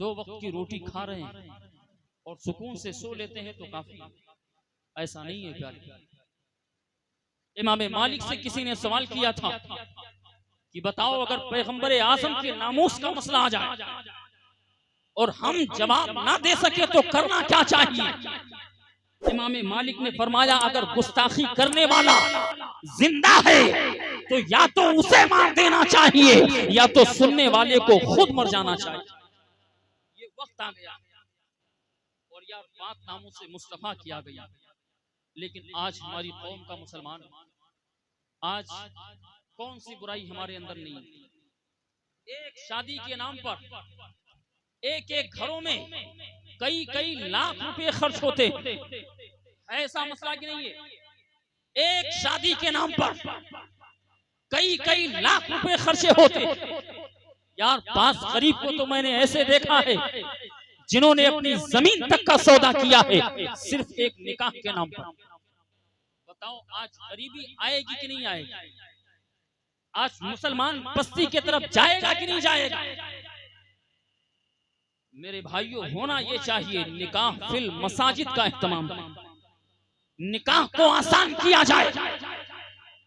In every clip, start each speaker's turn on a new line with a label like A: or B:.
A: दो वक्त की रोटी खा रहे हैं और सुकून से सो लेते हैं तो काफी। ऐसा नहीं है प्यारे। इमाम मालिक से किसी ने सवाल किया था कि बताओ अगर पैगंबर आज़म के नामूस का मसला आ जाए और हम जवाब ना दे सके तो करना क्या चाहिए। इमाम मालिक ने फरमाया अगर गुस्ताखी करने वाला जिंदा है तो या तो उसे मार देना चाहिए या तो सुनने वाले को खुद मर जाना चाहिए। ये वक्त आ गया और यार बात नामों से मुस्तफा किया गया। लेकिन आज हमारी कौम का मुसलमान, आज कौन सी बुराई हमारे अंदर नहीं है। एक शादी के नाम पर एक एक घरों में कई कई लाख रुपए खर्च होते, ऐसा मसला कि नहीं है। एक शादी के नाम पर कई कई लाख रुपए खर्चे होते। यार पास गरीब को तो मैंने ऐसे देखा है जिन्होंने अपनी जमीन तक का सौदा किया है सिर्फ एक निकाह के नाम पर। बताओ आज गरीबी आएगी कि नहीं आएगी। आज मुसलमान बस्ती की तरफ जाएगा कि नहीं जाएगा। मेरे भाइयों होना ये चाहिए निकाह फिल मसाजिद का इह्तिमाम, निकाह को आसान किया जाए।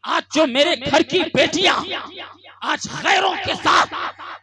A: आज जो मेरे घर की बेटियां आज गैरों के साथ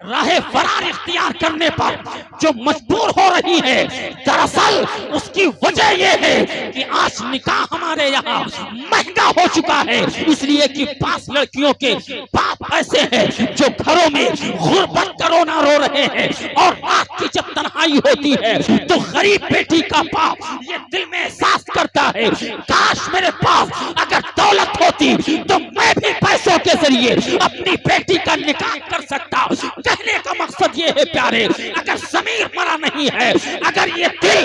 A: राहे फरार इख्तियार करने पर जो मजबूर हो रही है, दरअसल उसकी वजह यह है कि आज निकाह हमारे यहाँ महंगा हो चुका है। इसलिए कि 5 लड़कियों के बाप ऐसे हैं जो घरों में गुर्बत का रोना रो रहे हैं और रात की जब तन्हाई होती है तो गरीब बेटी का बाप ये दिल में एहसास करता है काश मेरे पास अगर दौलत होती तो मैं भी पैसों के जरिए अपनी बेटी का निकाह कर सकता। कहने का मकसद ये है प्यारे, अगर ज़मीर मरा नहीं है, अगर ये दिल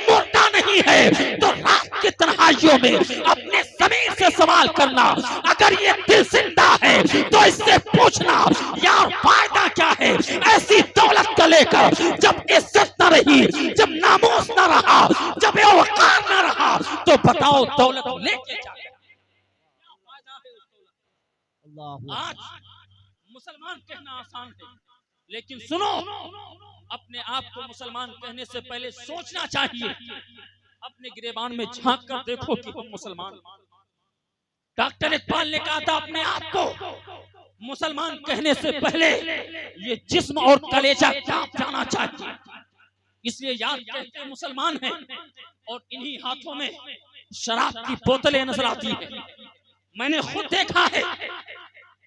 A: मुर्दा नहीं है तो रात की तन्हाइयों में अपने ज़मीर से सवाल करना। अगर ये दिल जिंदा है तो इससे पूछना यार फायदा क्या है ऐसी दौलत का लेकर, जब इज्जत न रही, जब नामूस न रहा, जब वक़ार न रहा तो बताओ दौलत लेके क्या। आज मुसलमान कहना आसान है, लेकिन सुनो अपने आप को मुसलमान कहने से पहले सोचना चाहिए। अपने गिरेबान में झांक कर देखो कि हम मुसलमान। डॉक्टर इकबाल ने कहा था अपने आप को मुसलमान कहने से पहले ये जिस्म और कलेजा कांप जाना चाहिए। इसलिए याद कहते मुसलमान हैं और इन्हीं हाथों में शराब की बोतलें नजर आती है। मैंने खुद देखा है,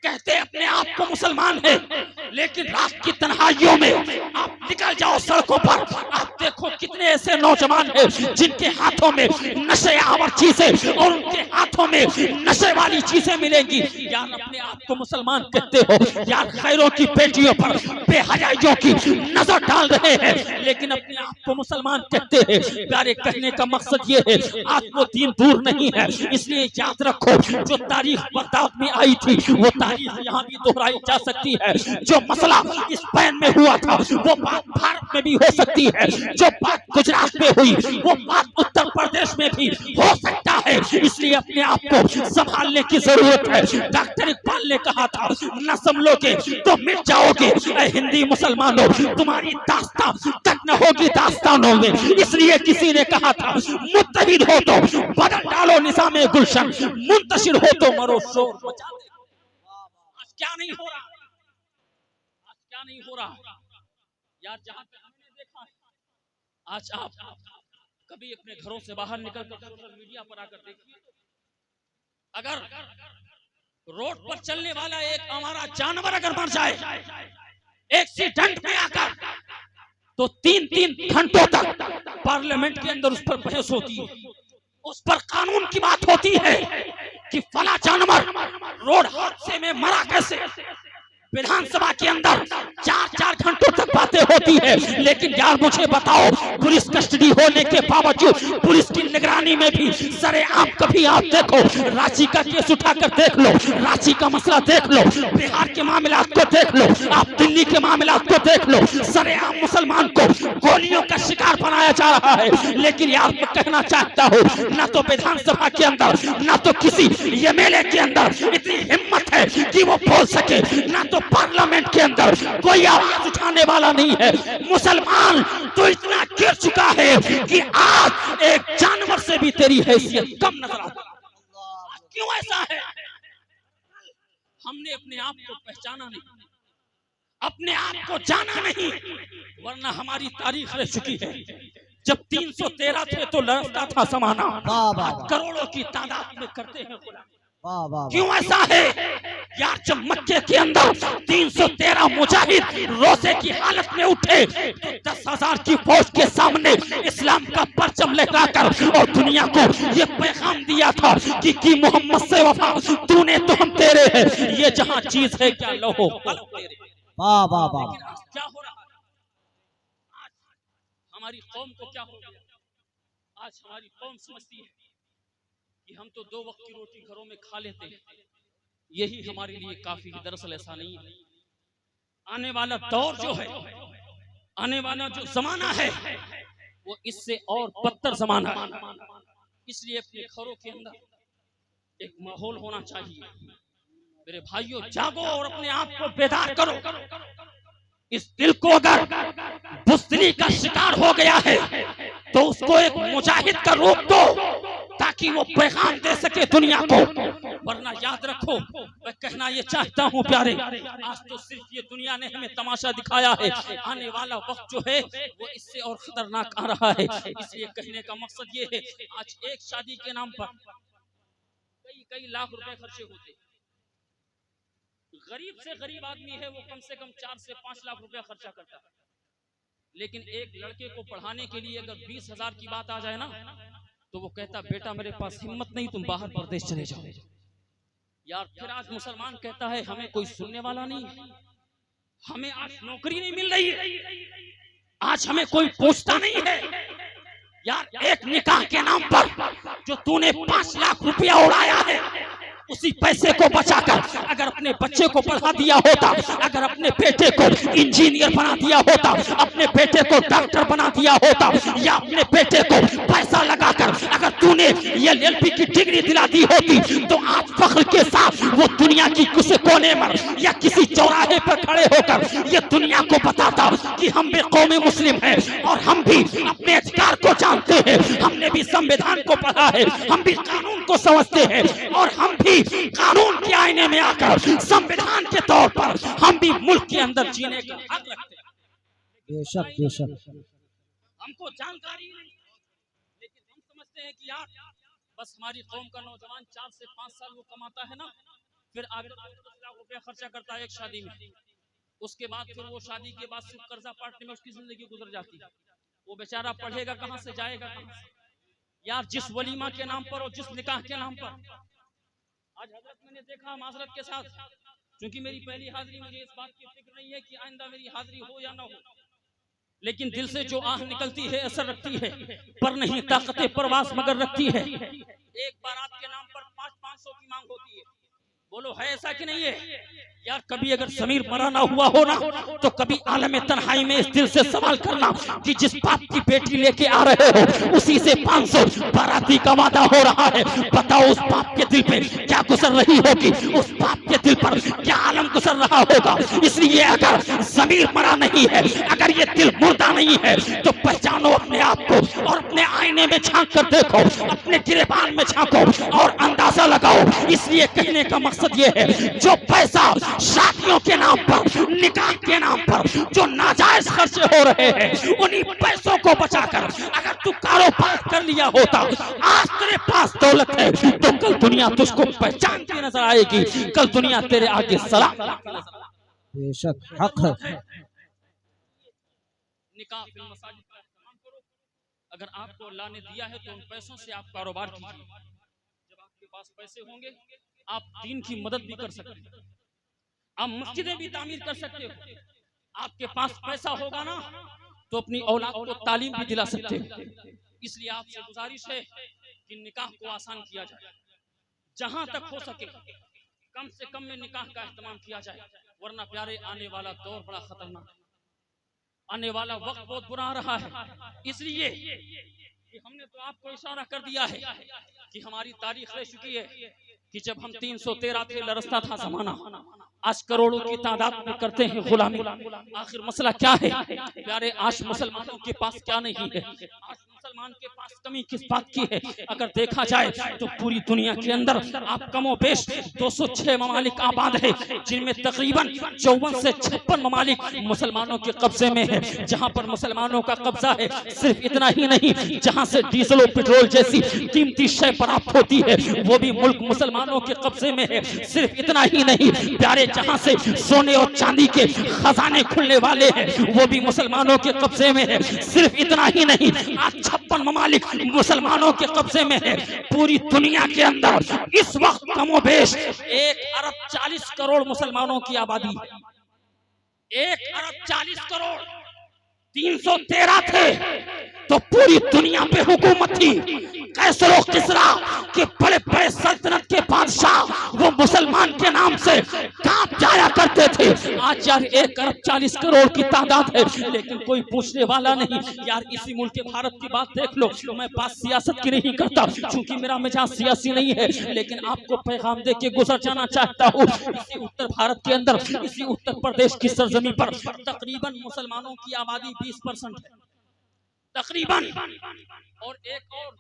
A: कहते अपने आप को मुसलमान है लेकिन रात की तन्हाइयों में आप निकल जाओ सड़कों पर, आप देखो कितने ऐसे नौजवान हैं जिनके हाथों में नशे आवर चीजें और उनके हाथों में नशे वाली चीजें मिलेंगी। यार अपने आप को मुसलमान कहते हो, यार खैरों की बेटियों पर बेहयाइयों की नजर डाल रहे हैं लेकिन अपने आप को मुसलमान कहते हैं। प्यारे कहने का मकसद ये है आज वो दीन दूर नहीं है। इसलिए याद रखो जो तारीख बगदाद में आई थी वो तारीख यहाँ भी दोहराई जा सकती है। जो मसला स्पेन में हुआ था वो बात भारत में भी हो सकती है। जो बात गुजरात में हुई वो बात उत्तर प्रदेश में भी हो सकता है। इसलिए अपने आप को संभालने की जरूरत है। डॉक्टर इकबाल ने कहा था न संभलोगे तो मिट जाओगे। हिंदी मुसलमानों तुम्हारी दास्तान तक न होगी दास्तानों में। इसलिए किसी ने कहा था मुत्तहिद हो तो बदल डालो निज़ाम गुलशन, मुंतशिर हो तो मरो शोर मचा दे। आज क्या नहीं हो रहा, आज क्या नहीं हो रहा यार। जहां पे हमने देखा है आज आप कभी अपने घरों से बाहर निकल कर सोशल मीडिया पर आकर देखिए, अगर रोड पर चलने वाला एक हमारा जानवर अगर मर जाए एक्सीडेंट में आकर तो 3-3 घंटों तक पार्लियामेंट के अंदर उस पर बहस होती है, उस पर कानून की बात होती है कि फला जानवर रोड हादसे में मरा कैसे। विधानसभा के अंदर 4-4 घंटों तक बातें होती है। लेकिन यार मुझे बताओ पुलिस कस्टडी होने के बावजूद पुलिस की निगरानी में भी सरेआम कभी आप देखो रांची का केस उठाकर देख लो, रांची का मसला देख लो, बिहार के मामला को देख लो, आप दिल्ली के मामला को देख लो, सरेआम मुसलमान को गोलियों का शिकार बनाया जा रहा है। लेकिन यार मैं कहना चाहता हूँ, ना तो विधानसभा के अंदर, ना तो किसी एमएलए के अंदर इतनी हिम्मत है कि वो बोल सके, ना तो पार्लियामेंट के अंदर कोई आवाज उठाने वाला नहीं है। मुसलमान तो इतना गिर चुका है कि आज एक जानवर से भी तेरी हैसियत कम नजर आती है। क्यों ऐसा है? हमने अपने आप को पहचाना नहीं, अपने आप को जाना नहीं, वरना हमारी तारीख रह चुकी है। जब 313 थे तो लड़ता था समाना, करोड़ों की तादाद में करते हैं गुलामी। क्यों ऐसा है यार? जब मक्के के अंदर 313 मुजाहिद रोजे की हालत में उठे तो 10,000 की फौज के सामने इस्लाम का परचम लहराकर और दुनिया को ये पैगाम दिया था कि मोहम्मद से वफा तूने तो हम तेरे हैं, ये जहां चीज है क्या लोहो तेरे। वाह वाह वाह। क्या हो रहा है आज हमारी कौम को? क्या हो गया आज? हमारी कौम समझती है कि हम तो 2 वक्त की रोटी घरों में खा लेते हैं, यही हमारे लिए काफी। दरअसल ऐसा नहीं है। आने वाला दौर जो है, आने वाला जो जमाना है, वो इससे और बदतर जमाना है। इसलिए अपने घरों के अंदर एक माहौल होना चाहिए। मेरे भाइयों, जागो और अपने आप को बेदार करो। इस दिल को अगर बुज़दिली का शिकार हो गया है तो उसको एक मुजाहिद का रूप दो ताकि वो पैगाम दे सके दुनिया को। वरना याद रखो, मैं कहना ये चाहता हूँ प्यारे, आज तो सिर्फ ये दुनिया ने हमें तमाशा दिखाया है, आने वाला वक्त जो है वो इससे और खतरनाक आ रहा है। इसलिए कहने का मकसद ये है, आज एक शादी के नाम पर कई लाख रुपए खर्चे होते। गरीब से गरीब आदमी है वो कम से कम 4 से 5 लाख रुपया खर्चा करता है। लेकिन एक लड़के को पढ़ाने के लिए अगर 20,000 की बात आ जाए ना, तो वो कहता बेटा मेरे पास हिम्मत नहीं, तुम बाहर प्रदेश चले जाओ। यार फिर आज मुसलमान कहता है हमें कोई सुनने वाला नहीं है, हमें आज नौकरी नहीं मिल रही है, आज हमें कोई पूछता नहीं है। यार एक निकाह के नाम पर जो तूने 5 लाख रुपया उड़ाया है, उसी पैसे को बचाकर अगर अपने बच्चे को पढ़ा दिया होता, अगर अपने बेटे को इंजीनियर बना दिया होता, अपने बेटे को डॉक्टर बना दिया होता, या अपने बेटे को पैसा लगाकर अगर तूने LLB की डिग्री दिला दी होती, तो आज फख्र के साथ वो दुनिया की किसी कोने में या किसी चौराहे पर खड़े होकर ये दुनिया को बताता कि हम भी कौम मुस्लिम हैं और हम भी अपने अधिकार को जानते हैं, हमने भी संविधान को पढ़ा है, हम भी कानून को समझते हैं और हम भी कानून के आईने में आकर संविधान के तौर पर हम भी मुल्क के अंदर जीने का हक रखते हैं। बेशक बेशक हमको जानकारी नहीं, लेकिन हम समझते हैं कि यार बस हमारी कौम का नौजवान 4 से 5 साल वो कमाता है ना, फिर आगे 10 लाख रुपया खर्चा करता है एक शादी में, उसके बाद फिर वो शादी के बाद सिर्फ कर्जा पाटने में उसकी जिंदगी गुजर जाती है। वो बेचारा पढ़ेगा कहाँ से, जाएगा कहाँ से? यार जिस वलीमा के नाम पर और जिस निकाह के नाम पर आज हजरत मैंने देखा माजरत के साथ, क्योंकि मेरी पहली हाजिरी, मुझे इस बात की फिक्र नहीं है कि आइंदा मेरी हाजिरी हो या ना हो, लेकिन दिल से जो आह निकलती है असर रखती है, पर नहीं ताकते परवास मगर रखती है। एक बारात के नाम पर 500-500 की मांग होती है, बोलो है ऐसा कि नहीं है? यार कभी अगर ज़मीर मरा ना हुआ हो ना, तो कभी आलम तन्हाई में इस दिल से सवाल करना कि जिस बाप की बेटी लेके आ रहे हो उसी से 500 बाराती का वादा हो रहा है। बताओ उस बाप के दिल पे क्या गुजर रही होगी, उस बाप के दिल पर क्या आलम गुजर रहा होगा। इसलिए अगर ज़मीर मरा नहीं है, अगर ये दिल मुर्दा नहीं है, तो पहचानो अपने आप को और अपने आईने में झांक कर देखो, अपने गिरेबान में झांको और अंदाजा लगाओ। इसलिए कहने का मकसद ये है, जो पैसा शादियों के नाम पर, निकाह के नाम पर जो नाजायज खर्चे हो रहे हैं, उन्हीं पैसों को बचाकर अगर तू कारोबार कर लिया होता, आज तेरे पास दौलत है, तो कल दुनिया तुझको पहचानती नजर आएगी, कल दुनिया तेरे आगे सलाम। बेशक हक है। निकाह फिल मसाजिद का इस्तेमाल करो। अगर आपको अल्लाह ने दिया है तो उन पैसों से आप कारोबार कीजिए। जब आपके पास पैसे होंगे आप दीन की मदद भी कर सकते हैं, आप मस्जिदें भी तामीर कर सकते हो। आपके पास पैसा होगा ना तो अपनी औलाद को तालीम भी दिला सकते हो। इसलिए आपसे गुजारिश है कि निकाह को आसान किया जाए, जहां तक हो सके कम से कम में निकाह का इस्तेमाल किया जाए, वरना प्यारे आने वाला दौर बड़ा खतरनाक है। आने वाला वक्त बहुत बुरा रहा है, इसलिए कि हमने तो आपको इशारा कर दिया है कि हमारी तारीख रह चुकी है कि जब हम 313 थे लरसता था जमाना, आज करोड़ों की तादाद में करते हैं गुलामी। आखिर मसला क्या है प्यारे? आज मुसलमानों के पास क्या नहीं है? आज मुसलमान के पास कमी किस बात की है? अगर देखा जाए तो पूरी दुनिया के अंदर आप कमो बेश 206 ममालिक आबाद है, जिनमें तकरीबन 54 से 56 ममालिक मुसलमानों के कब्जे में है। जहां पर मुसलमानों का कब्जा है, सिर्फ इतना ही नहीं, जहां से डीजल और पेट्रोल जैसी कीमती शय प्राप्त होती है वो भी मुल्क मुसलमानों के कब्जे में है। सिर्फ इतना ही नहीं प्यारे, जहां से सोने और चांदी के खजाने खुलने वाले हैं वो भी मुसलमानों के कब्जे में है। सिर्फ इतना ही नहीं, आज 56 ममालिक मुसलमानों के कब्जे में है। पूरी दुनिया के अंदर इस वक्त कमोबेश 1 अरब 40 करोड़ मुसलमानों की आबादी है। 1 अरब 40 करोड़, 313 थे तो पूरी दुनिया पे हुकूमत थी। कैसरो किसरा के बड़े बड़े सल्तनत के बादशाह वो मुसलमान के नाम से कांप जाया करते थे। आज यार 1 अरब 40 करोड़ की तादाद है, लेकिन कोई पूछने वाला नहीं। यार इसी मुल्क के भारत की बात देख लो। मैं बात सियासत की नहीं करता क्योंकि मेरा मिजाज सियासी नहीं है, लेकिन आपको पैगाम दे के गुजर जाना चाहता हूँ। इसी उत्तर भारत के अंदर, इसी उत्तर प्रदेश की सरजमी पर तकरीबन मुसलमानों की आबादी 20% है तकरीबन। और एक और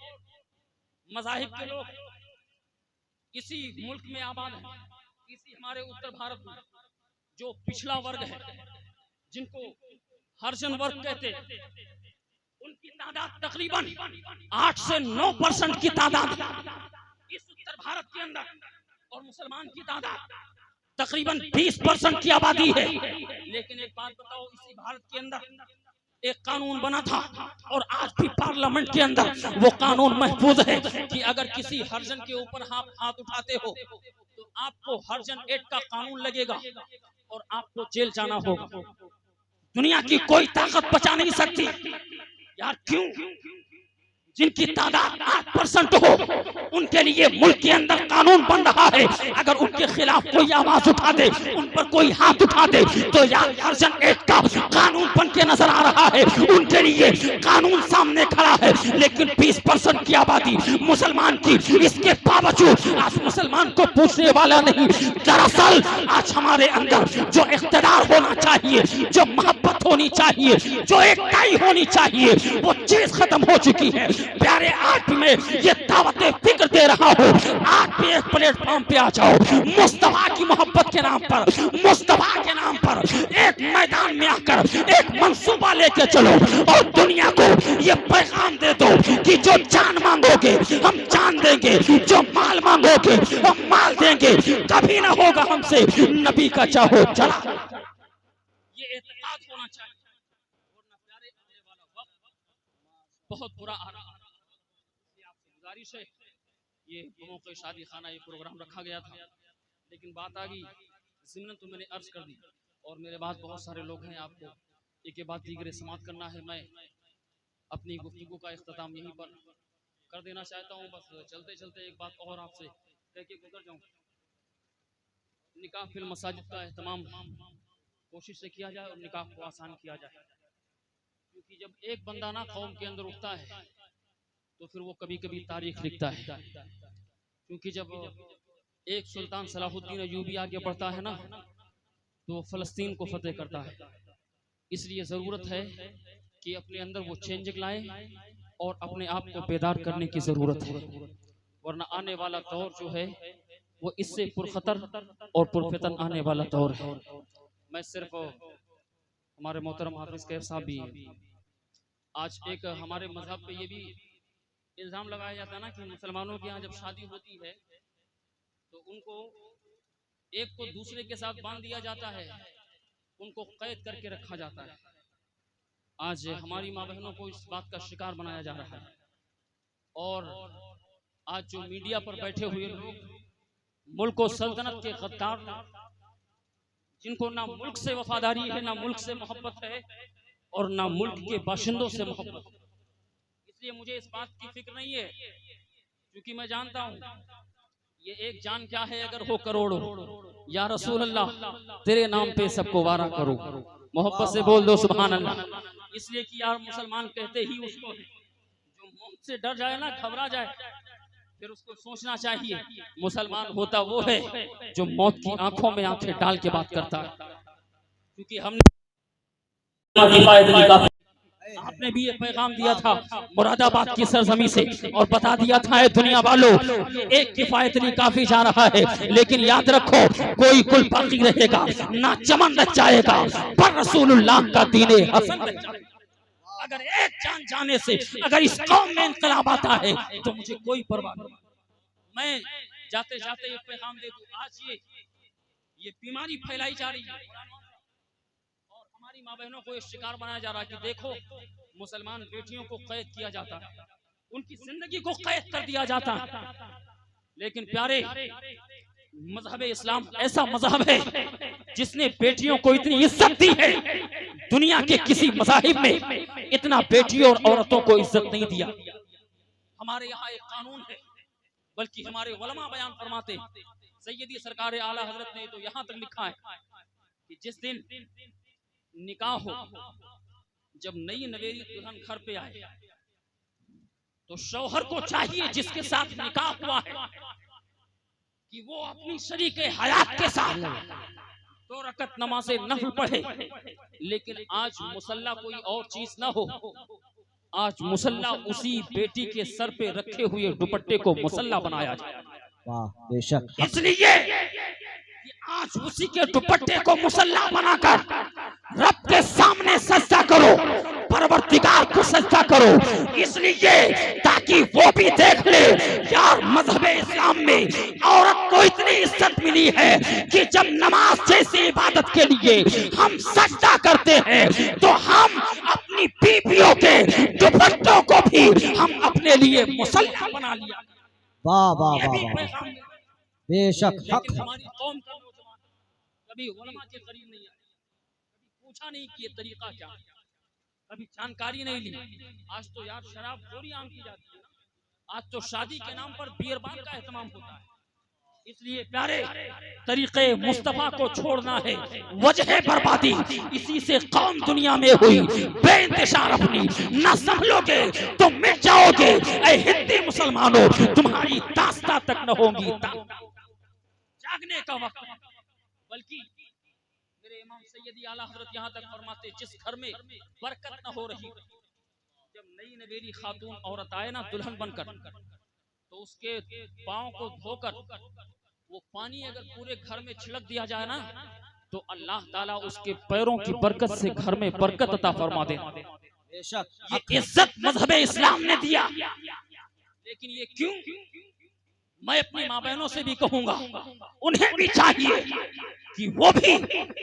A: मज़ाहिब के लोग इसी मुल्क में आबाद है, इसी हमारे उत्तर भारत में, जो पिछड़ा वर्ग है, जिनको हरिजन वर्ग कहते हैं, उनकी तादाद तकरीबन 8 से 9% की तादाद इस उत्तर भारत के अंदर, और मुसलमान की तादाद तकरीबन 20% की आबादी है। लेकिन एक बात बताओ, इसी भारत के अंदर एक कानून बना था और आज भी पार्लियामेंट के अंदर वो कानून महफूज है कि अगर किसी हरिजन के ऊपर आप हाथ उठाते हो तो आपको हरिजन एक्ट का कानून लगेगा और आपको जेल जाना होगा। दुनिया की कोई ताकत बचा नहीं सकती। यार क्यों? जिनकी तादाद 8% हो उनके लिए मुल्क के अंदर कानून बन रहा है। अगर उनके खिलाफ कोई आवाज उठा दे, उन पर कोई हाथ उठा दे, तो यार हरिजन एक्ट का कानून बन के नजर आ रहा है। उनके लिए कानून सामने खड़ा है। लेकिन 20% की आबादी मुसलमान की, इसके बावजूद आज मुसलमान को पूछने वाला नहीं। दरअसल आज हमारे अंदर जो इख्तिदार होना चाहिए, जो मोहब्बत होनी चाहिए, जो एकताई होनी चाहिए, वो चीज खत्म हो चुकी है। प्यारे आज मैं ये दावत फिक्र दे रहा हूँ, आज भी एक प्लेटफॉर्म पे आ जाओ। मुस्तफा की मोहब्बत के नाम पर, मुस्तफा के नाम पर एक मैदान में आकर एक मंसूबा लेके चलो और दुनिया को ये पैगाम दे दो कि जो जान मांगोगे हम जान देंगे, जो माल मांगोगे हम माल देंगे। कभी ना होगा हमसे नबी का चाहो चला। ये एतकाद होना चाहिए। बहुत बुरा आ रहा है। आपसे गुजारिश है, ये मौके शादी खाना ये प्रोग्राम रखा गया था, लेकिन बात आ गई ज़िम्नन तो मैंने अर्ज कर दी और मेरे बाद बहुत सारे लोग हैं, आपको एक बात दीगरे समाप्त करना है। मैं अपनी गुफ्तगू का इख्तिताम यहीं पर कर देना चाहता हूँ। बस चलते चलते एक बात और आपसे कह के गुजर जाऊँ। निकाह फिल मसाजिद का एहतमाम कोशिश से किया जाए और निकाह को आसान किया जाए, क्योंकि जब एक बंदा ना कौम के अंदर उठता है तो फिर वो कभी कभी तारीख लिखता है। क्योंकि जब एक सुल्तान सलाहुद्दीन अय्यूबी आगे बढ़ता है ना तो वो फलस्तीन को फतेह करता है। इसलिए ज़रूरत है कि अपने अंदर वो चेंजिंग लाए और अपने आप को बेदार करने की ज़रूरत है, वरना आने वाला दौर जो है वो इससे पुरखतर और पुरफितन आने वाला दौर है। मैं सिर्फ हमारे मोहतरम हाफिज कैफ साहब भी आज एक हमारे मजहब पे ये भी इल्ज़ाम लगाया जाता है ना कि मुसलमानों के यहाँ जब शादी होती है तो उनको एक को दूसरे के साथ बांध दिया जाता है, उनको कैद करके रखा जाता है। आज हमारी माँ बहनों को इस बात का शिकार बनाया जा रहा है और आज जो मीडिया पर बैठे हुए लोग मुल्क और सल्तनत के गद्दार, जिनको ना मुल्क से वफादारी है, ना मुल्क से मोहब्बत है और ना मुल्क के बाशिंदों से मोहब्बत। इसलिए मुझे इस बात की फिक्र नहीं है, क्योंकि मैं जानता हूँ ये एक जान क्या है अगर हो करोड़ों। या रसूल अल्लाह तेरे नाम पे सबको वारा करो। मोहब्बत से बोल दो सुभान अल्लाह। इसलिए कि यार मुसलमान कहते ही उसको है जो मौत से डर जाए ना, घबरा जाए, फिर उसको सोचना चाहिए मुसलमान होता वो है जो मौत की आंखों में आंखें डाल के बात करता है। क्योंकि हमने आपने भी ये पैगाम दिया था मुरादाबाद की सरजमी से और बता दिया था दुनिया वालों एक किफायत नहीं काफी जा रहा है, लेकिन याद रखो कोई कुल बाकी रहेगा ना, चमन रह जाएगा पर रसूलुल्लाह का दीने हसन रह जाएगा। अगर एक जान जाने से अगर इस कौम में इंकलाब आता है तो मुझे कोई परवाह नहीं। मैं जाते जाते ये पैगाम दे दूं, आज ये बीमारी फैलाई जा रही है और हमारी माँ बहनों को शिकार बनाया जा रहा है कि देखो मुसलमान बेटियों को कैद किया जाता है, उनकी जिंदगी को कैद कर दिया जाता है। लेकिन प्यारे मजहब इस्लाम ऐसा मजहब है जिसने बेटियों को इतनी इज्जत दी है, दुनिया के किसी मज़ाहिब में इतना बेटियों और औरतों को इज्जत नहीं दिया। हमारे यहाँ एक कानून है, बल्कि हमारे उलमा बयान फरमाते, सैयदी सरकार आला हजरत ने तो यहाँ तक लिखा है कि जिस दिन निकाह हो, जब नई नवेली दुल्हन घर पे आए तो शौहर को चाहिए जिसके साथ निकाह हुआ है कि वो अपनी शरीक हयात के साथ 2 रकत नमाज़े नफल पढ़े। लेकिन आज मुसल्ला कोई और चीज ना हो, आज मुसल्ला उसी बेटी के सर पे रखे हुए दुपट्टे को मुसल्ला बनाया जाए।
B: वाह बेशक।
A: इसलिए आज उसी के दुपट्टे को मुसल्ला बनाकर रब के सामने सजदा करो, परवरदिगार को सजदा करो, इसलिए ताकि वो भी देख ले यार मजहब इस्लाम में औरत को इतनी इज्जत मिली है कि जब नमाज जैसी इबादत के लिए हम सजदा करते हैं तो हम अपनी बीवियों के दुपट्टों को भी हम अपने लिए मुसल्ला बना लिया।
B: वाह वाह वाह बेशक हक।
A: हमारी कौम का नौजवान कभी उलमा के करीब नहीं आए, कभी पूछा नहीं कि ये तरीका क्या है, कभी जानकारी नहीं ली। आज तो यार शराब थोड़ी आम की जाती है, आज तो शादी के नाम पर बियरबान का एहतमाम होता है। इसलिए प्यारे तरीके मुस्तफा को छोड़ना है वजह बर्बादी, इसी से कौम दुनिया में हुई बेइंतशार अपनी न संभलोगे तो मिट जाओगे। ऐ हिंदी मुसलमानों तुम्हारी दास्ता तक न होगी जागने का वक्त। बल्कि मेरे इमाम सैयदी आला हजरत यहाँ तक फरमाते जिस घर में बरकत न हो रही, जब नई नवेली खातून औरत आए ना दुल्हन बनकर, तो उसके पाँव को धोकर वो पानी अगर पूरे घर में छिड़क दिया जाए ना तो अल्लाह ताला उसके पैरों की बरकत से घर में बरकत अता फरमा देना। ये इज्जत मजहब इस्लाम ने दिया। लेकिन ये क्यों? मैं अपनी माँ बहनों से भी कहूंगा, उन्हें भी चाहिए कि वो भी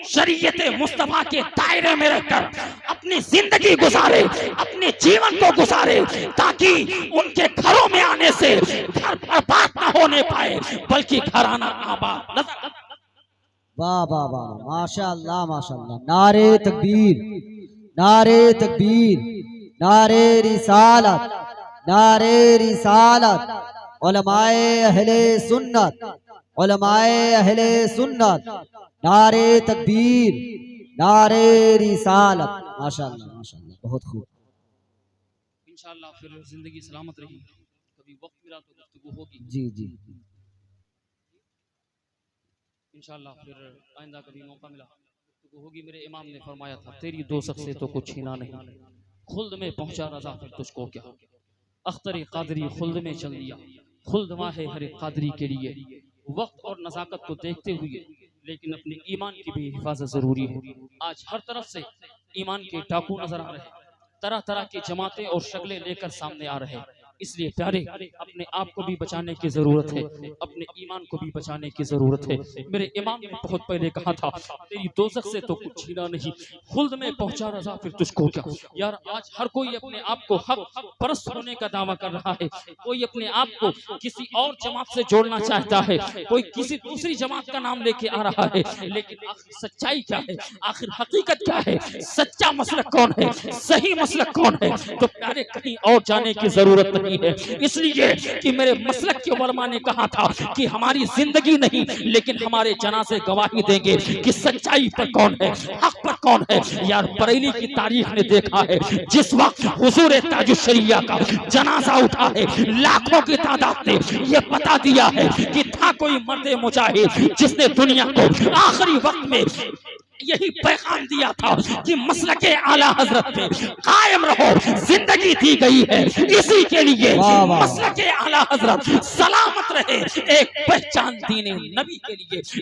A: शरीयत मुस्तफा के दायरे में रहकर अपनी जिंदगी गुजारे, अपने जीवन को गुजारे, ताकि उनके घरों में आने से घर बर्बाद न होने पाए बल्कि घराना आबाद नजर।
B: वाह वाह वाह माशाअल्लाह माशाअल्लाह। नारे तकबीर, नारे तकबीर, नारे रिसालत, नारे रिसालत। उलमाए अहले सुन्नत, उलमाए अहले सुन्नत, नारे तकबीर, नारे रिसालत। माशाअल्लाह माशाअल्लाह, बहुत खूब।
A: इंशाअल्लाह फिर जिंदगी सलामत रही, कभी वक्त मिला तो गुफ्तगू होगी।
B: जी जी
A: इंशाअल्लाह फिर आइंदा कभी मौका मिला गुफ्तगू होगी। मेरे इमाम ने फरमाया था तेरी दोज़ख से तो कुछ छीना नहीं, खुल्द में पहुंचा रज़ा फिर तुझको क्या। अख्तर कादरी खुल्द में चल दिया, खुल्द माहे हर कादरी के लिए वक्त और नज़ाकत को देखते हुए लेकिन अपने ईमान की भी हिफाजत जरूरी है। आज हर तरफ से ईमान के डाकू नजर आ रहे हैं, तरह तरह की जमातें और शक्लें लेकर सामने आ रहे हैं। इसलिए प्यारे अपने आप को भी बचाने की जरूरत है, अपने ईमान को भी बचाने की जरूरत है। मेरे इमाम ने बहुत पहले कहा था तेरी दोज़ख से तो कुछ छीना नहीं, खुल्द में पहुंचा रज़ा फिर तुझको क्या। यार आज हर कोई अपने आप को हक परस्त होने का दावा कर रहा है, कोई अपने आप को किसी और जमात से जोड़ना चाहता है, कोई किसी दूसरी जमात का नाम लेके आ रहा है। लेकिन आखिर सच्चाई क्या है, आखिर हकीकत क्या है, सच्चा मसलक कौन है, सही मसलक कौन है? तो प्यारे कहीं और जाने की जरूरत नहीं रही है, इसलिए कि मेरे मसलक के उलमा ने कहा था कि हमारी जिंदगी नहीं लेकिन हमारे जनाजे गवाही देंगे कि सच्चाई पर कौन है, हक पर कौन है। यार बरेली की तारीख ने देखा है, जिस वक्त हुजूर ताजुश्शरिया का जनाजा उठा है, लाखों की तादाद ने यह बता दिया है कि था कोई मर्द मुजाहिद जिसने दुनिया को आखिरी वक्त में यही पैगाम दिया था कि मसलके आला हजरत पे कायम रहो, जिंदगी दी गई है इसी के लिए। मसलके आला हजरत सलामत रहे, एक पहचान दीने नबी के लिए।